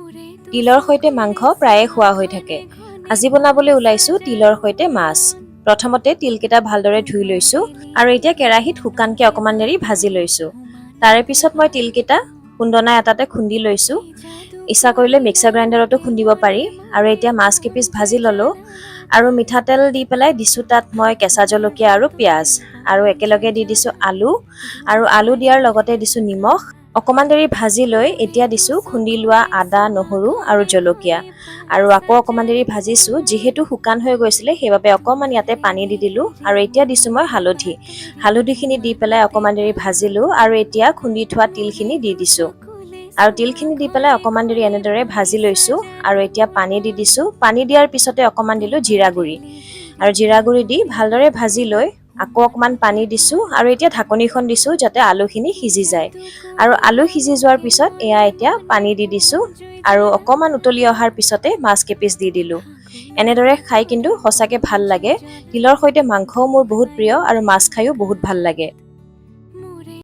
তিলৰ সৈতে মাংস প্ৰায়ে খোৱা হৈ থাকে। আজি বনাবলৈ ওলাইছোঁ তিলৰ সৈতে মাছ। প্ৰথমতে তিলকেইটা ভালদৰে ধুই লৈছোঁ আৰু এতিয়া কেৰাহীত শুকানকৈ অকণমান দেৰি ভাজি লৈছোঁ। তাৰে পিছত মই তিলকেইটা খুন্দনা এটাতে খুন্দি লৈছোঁ। ইচ্ছা কৰিলে মিক্সাৰ গ্ৰাইণ্ডাৰতো খুন্দিব পাৰি। আৰু এতিয়া মাছ কেইপিচ ভাজি ল'লোঁ আৰু মিঠাতেল দি পেলাই দিছোঁ তাত মই কেঁচা জলকীয়া আৰু পিঁয়াজ আৰু একেলগে দি দিছোঁ আলু আৰু আলু দিয়াৰ লগতে দিছোঁ নিমখ। অকণমান দেৰি ভাজি লৈ এতিয়া দিছোঁ খুন্দি লোৱা আদা, নহৰু আৰু জলকীয়া আৰু আকৌ অকণমান দেৰি ভাজিছোঁ। যিহেতু শুকান হৈ গৈছিলে সেইবাবে অকণমান ইয়াতে পানী দি দিলোঁ আৰু এতিয়া দিছোঁ মই হালধিখিনি দি পেলাই অকণমান দেৰি ভাজিলোঁ আৰু এতিয়া খুন্দি থোৱা তিলখিনি দি দিছোঁ আৰু তিলখিনি দি পেলাই অকণমান দেৰি এনেদৰে ভাজি লৈছোঁ আৰু এতিয়া পানী দি দিছোঁ। পানী দিয়াৰ পিছতে অকণমান দিলোঁ জিৰা গুড়ি আৰু জিৰা গুড়ি দি ভালদৰে ভাজি লৈ আকৌ অকণমান পানী দিছোঁ আৰু এতিয়া ঢাকনিখন দিছোঁ যাতে আলুখিনি সিজি যায় আৰু আলু সিজি যোৱাৰ পিছত এয়া এতিয়া পানী দি দিছোঁ আৰু অকণমান উতলি অহাৰ পিছতে মাছ কেইপিচ দি দিলোঁ। এনেদৰে খাই কিন্তু সঁচাকৈ ভাল লাগে। তিলৰ সৈতে মাংসও মোৰ বহুত প্ৰিয় আৰু মাছ খায়ো বহুত ভাল লাগে।